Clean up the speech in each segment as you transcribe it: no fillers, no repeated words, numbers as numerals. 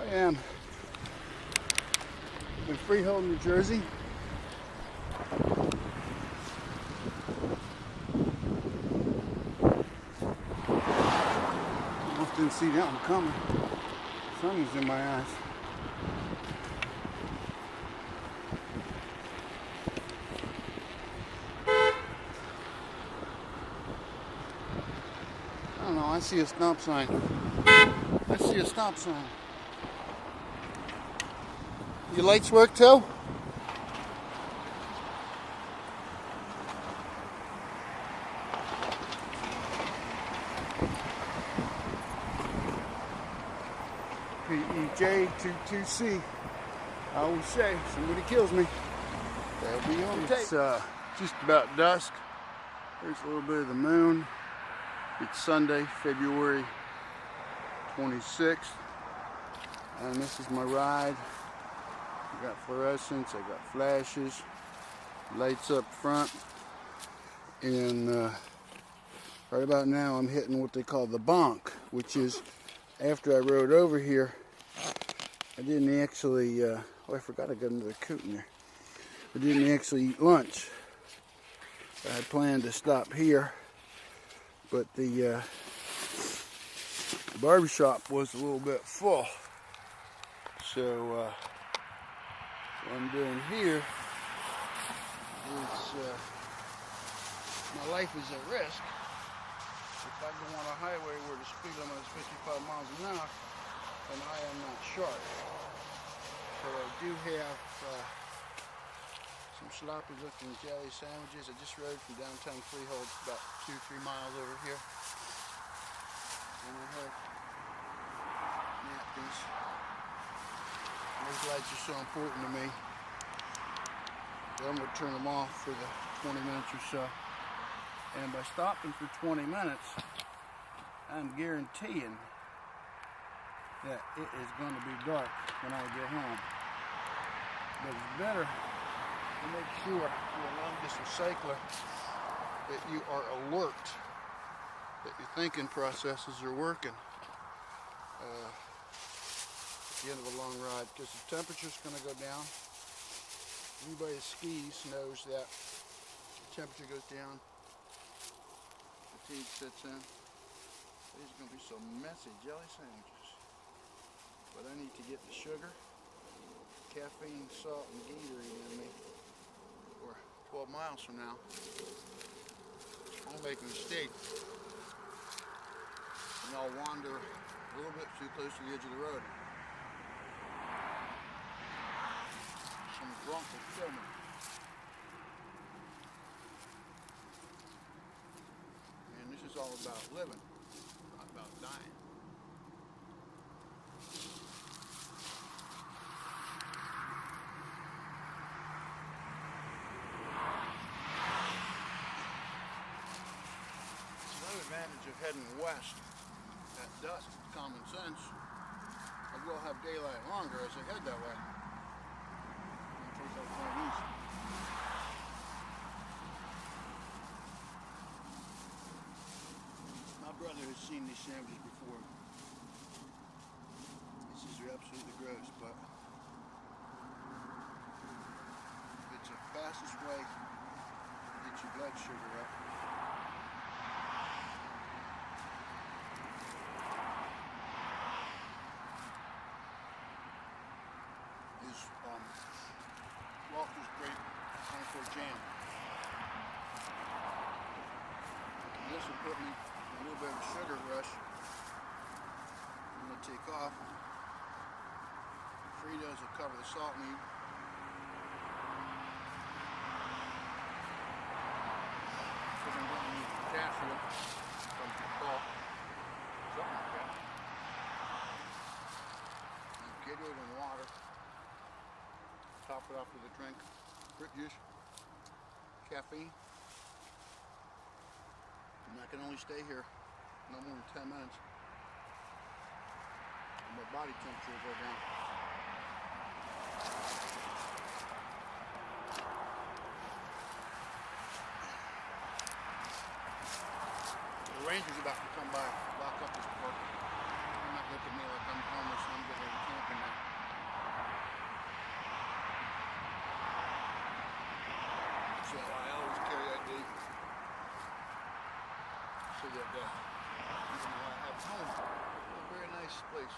am in Freehold, New Jersey. Almost didn't see that one coming. The sun was in my eyes. I don't know, I see a stop sign. I see a stop sign. Your lights work too? PEJ22C. I always say, somebody kills me, they'll be on tape. It's just about dusk. There's a little bit of the moon. It's Sunday, February 26th. And this is my ride. I got fluorescents, I got flashes, lights up front. And right about now I'm hitting what they call the bonk, which is after I rode over here, I didn't actually, oh, I forgot I got another coot in there. I didn't actually eat lunch. I had planned to stop here, but the barbershop was a little bit full. So what I'm doing here is, my life is at risk. If I go on a highway where the speed limit is 55 miles an hour, and I am not sharp. So I do have some sloppy looking jelly sandwiches. I just rode from downtown Freehold about 2-3 miles over here. And I have napkins. Those lights are so important to me. I'm going to turn them off for the 20 minutes or so. And by stopping for 20 minutes, I'm guaranteeing that it is going to be dark when I get home. But it's better to make sure for a long-distance cycler that you are alert, that your thinking processes are working at the end of a long ride, because the temperature's going to go down. Anybody that skis knows that the temperature goes down, fatigue sets in. These are going to be so messy, jelly sandwiches. But I need to get the sugar, caffeine, salt, and Gatorade in me, or 12 miles from now I'll make a mistake and I'll wander a little bit too close to the edge of the road. Some drunk will kill me. And this is all about living, not about dying. Another advantage of heading west at dusk, common sense, I will have daylight longer as I head that way. In case I turn east. My brother has seen these sandwiches before. He says they're absolutely gross, but it's the fastest way to get your blood sugar up. Is Walker's Great Concord Jam. And this will put me in a little bit of a sugar rush. I'm going to take off. Fritos will cover the salt meat. Because I'm going to need potassium from the salt. Something like that. And Gatorade and water. Top it off with a drink, fruit juice, caffeine, and I can only stay here no more than 10 minutes, and my body temperature will go down. The ranger's about to come by, lock up this park. He might look at me like I'm homeless and I'm getting ready to camp in for that day. Even though I have home, a very nice place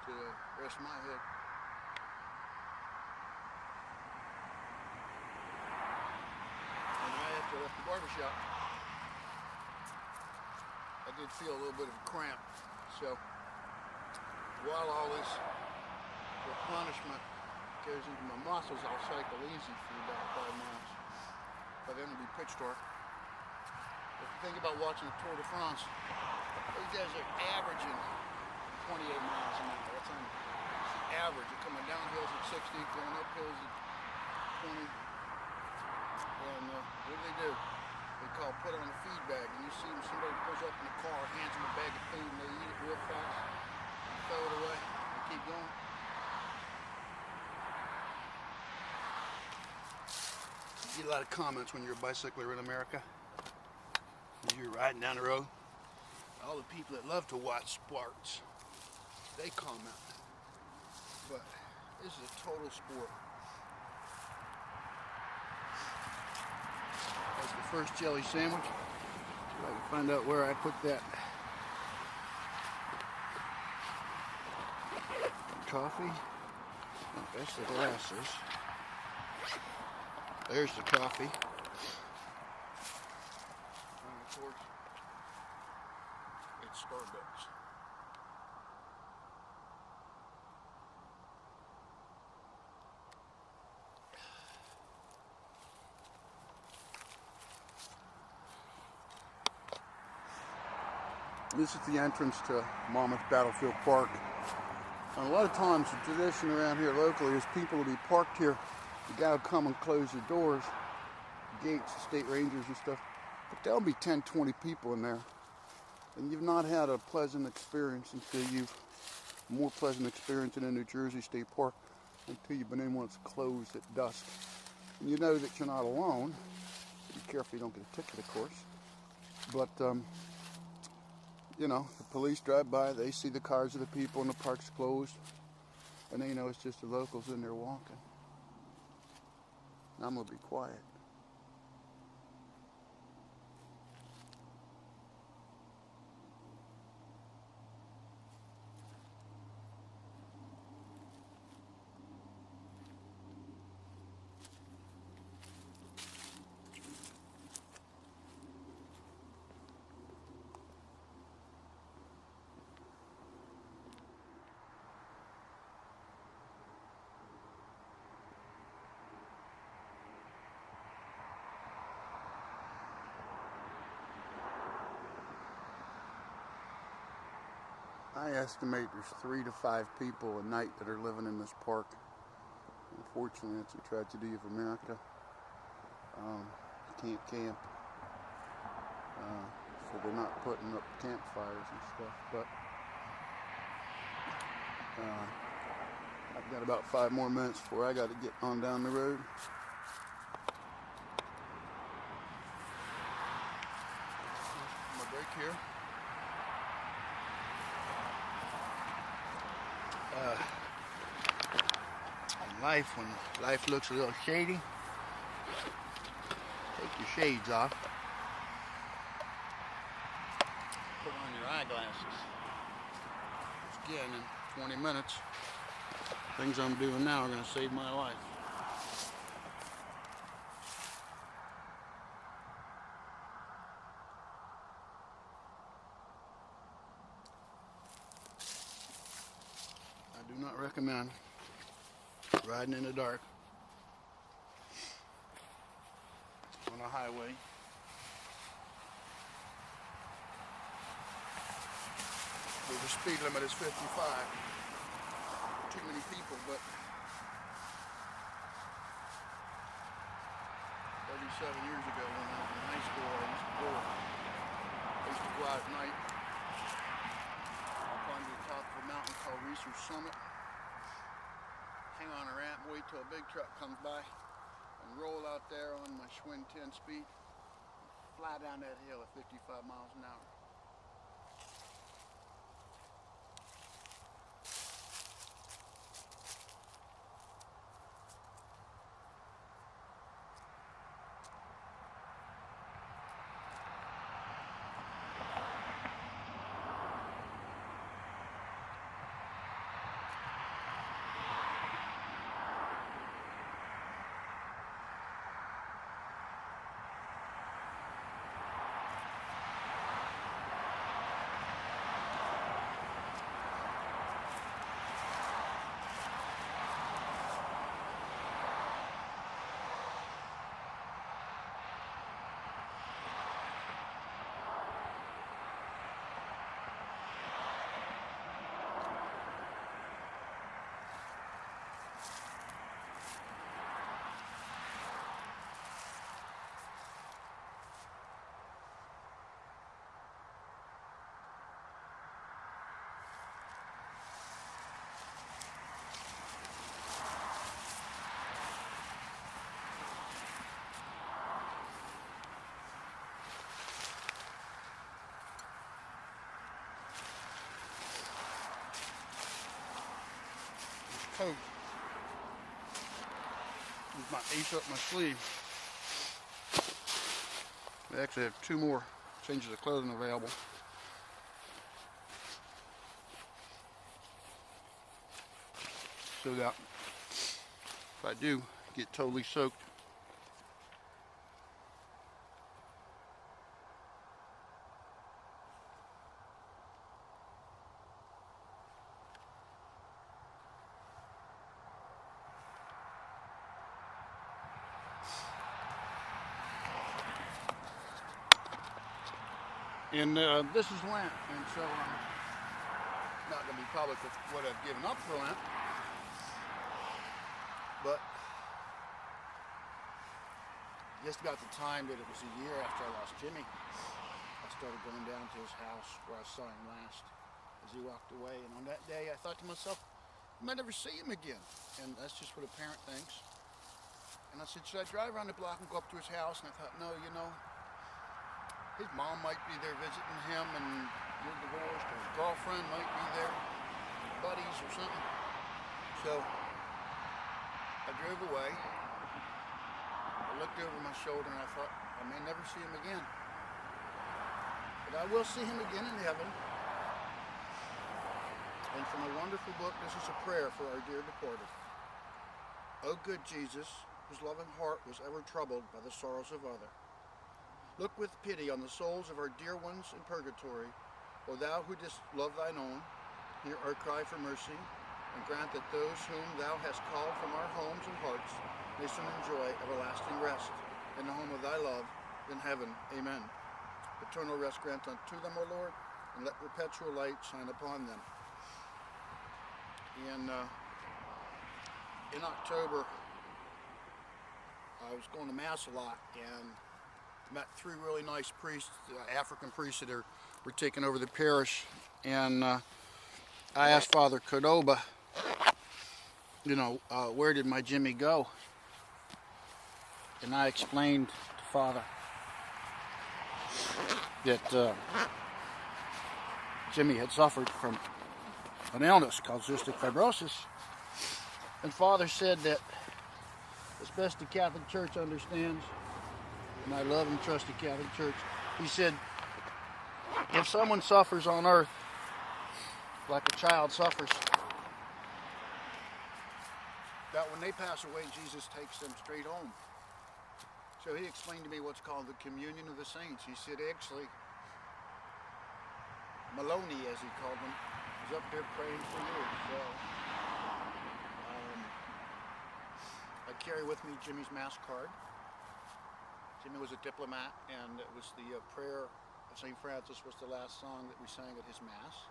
to rest my head. And right after I left the barbershop, I did feel a little bit of a cramp. So while all this replenishment goes into my muscles, I'll cycle easy for about 5 miles. By then it'll be pitch dark. If you think about watching the Tour de France, those guys are averaging 28 miles an hour. That's on average. They're coming down hills at 60, going up hills at 20. And what do? They call put on a feed bag. And you see them, somebody pulls up in the car, hands them a bag of food, and they eat it real fast, and throw it away, and keep going. You get a lot of comments when you're a bicycler in America. You're riding down the road. All the people that love to watch sports, they comment. But this is a total sport. That's the first jelly sandwich. See if I can find out where I put that. Coffee. Oh, that's the glasses. There's the coffee. And of course, it's Starbucks. This is the entrance to Monmouth Battlefield Park. And a lot of times the tradition around here locally is people will be parked here. The guy will come and close the doors, gates, state rangers and stuff. But there'll be 10, 20 people in there. And you've not had a pleasant experience until more pleasant experience in a New Jersey State Park until you've been in one that's closed at dusk. And you know that you're not alone. Be careful you don't get a ticket, of course. But, you know, the police drive by, they see the cars of the people and the park's closed. And they know it's just the locals in there walking. I'm going to be quiet. I estimate there's 3 to 5 people a night that are living in this park. Unfortunately, it's a tragedy of America. You can't camp, so they're not putting up campfires and stuff. But I've got about 5 more minutes before I got to get on down the road. My break here. When life looks a little shady, take your shades off, put on your eyeglasses. Again, in 20 minutes, things I'm doing now are going to save my life. I do not recommend riding in the dark on a highway. Where the speed limit is 55. Too many people, but 37 years ago when I was in high school, I used to go out at night. I'll climb to the top of a mountain called Research Summit. Hang on a ramp, wait till a big truck comes by, and roll out there on my Schwinn 10 speed, and fly down that hill at 55 miles an hour. coat. With my ace up my sleeve. They actually have 2 more changes of clothing available. So that if I do get totally soaked, and this is Lent, and so I'm not going to be public with what I've given up for Lent, but just about the time that it was a year after I lost Jimmy, I started going down to his house where I saw him last as he walked away, and on that day I thought to myself, I might never see him again, and that's just what a parent thinks. And I said, should I drive around the block and go up to his house? And I thought, no, you know, his mom might be there visiting him, and you're divorced, or his girlfriend might be there, buddies or something. So I drove away. I looked over my shoulder and I thought, I may never see him again. But I will see him again in heaven. And from a wonderful book, this is a prayer for our dear departed. O good Jesus, whose loving heart was ever troubled by the sorrows of others, look with pity on the souls of our dear ones in purgatory. O thou who didst love thine own, hear our cry for mercy, and grant that those whom thou hast called from our homes and hearts may soon enjoy everlasting rest in the home of thy love in heaven. Amen. Eternal rest grant unto them, O Lord, and let perpetual light shine upon them. And in October, I was going to Mass a lot, and met 3 really nice priests, African priests that were taking over the parish, and I asked Father Cordoba, you know, where did my Jimmy go? And I explained to Father that Jimmy had suffered from an illness called cystic fibrosis, and Father said that as best the Catholic Church understands, and I love and trust the Catholic Church, he said, if someone suffers on earth like a child suffers, that when they pass away, Jesus takes them straight home. So he explained to me what's called the communion of the saints. He said, actually, Maloney, as he called them, was up there praying for you. So I carry with me Jimmy's Mass card. Jimmy was a diplomat, and it was the prayer of St. Francis was the last song that we sang at his Mass.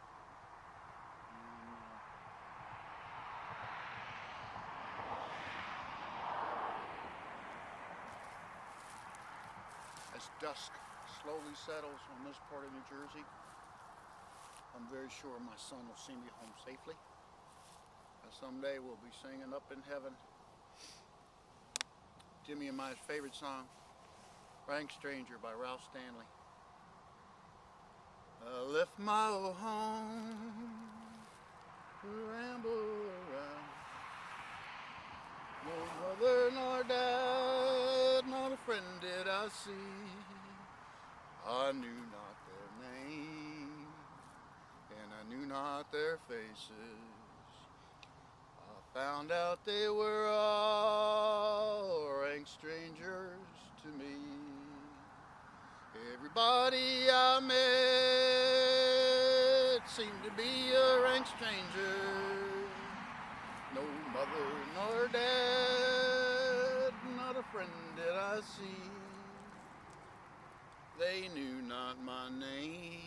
As dusk slowly settles on this part of New Jersey, I'm very sure my son will see me home safely. And someday we'll be singing up in heaven Jimmy and my favorite song, Rank Stranger by Ralph Stanley. I left my old home to ramble around. No mother nor dad, not a friend did I see. I knew not their name, and I knew not their faces. I found out they were all rank strangers to me. Everybody I met seemed to be a rank stranger. No mother nor dad, not a friend did I see. They knew not my name,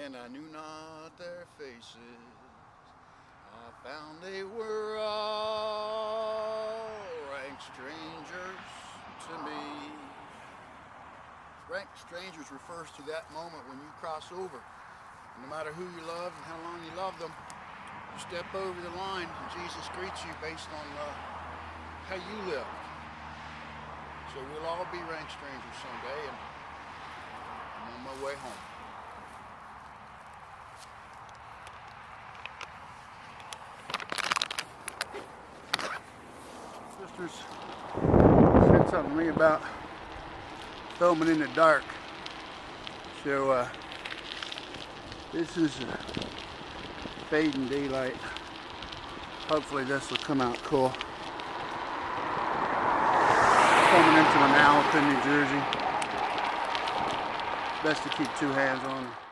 and I knew not their faces. I found they were all rank strangers to me. Rank strangers refers to that moment when you cross over. No matter who you love and how long you love them, you step over the line and Jesus greets you based on how you live. So we'll all be rank strangers someday, and I'm on my way home. sisters said something to me about filming in the dark. So this is fading daylight. Hopefully this will come out cool. Coming into Monmouth, New Jersey. Best to keep two hands on.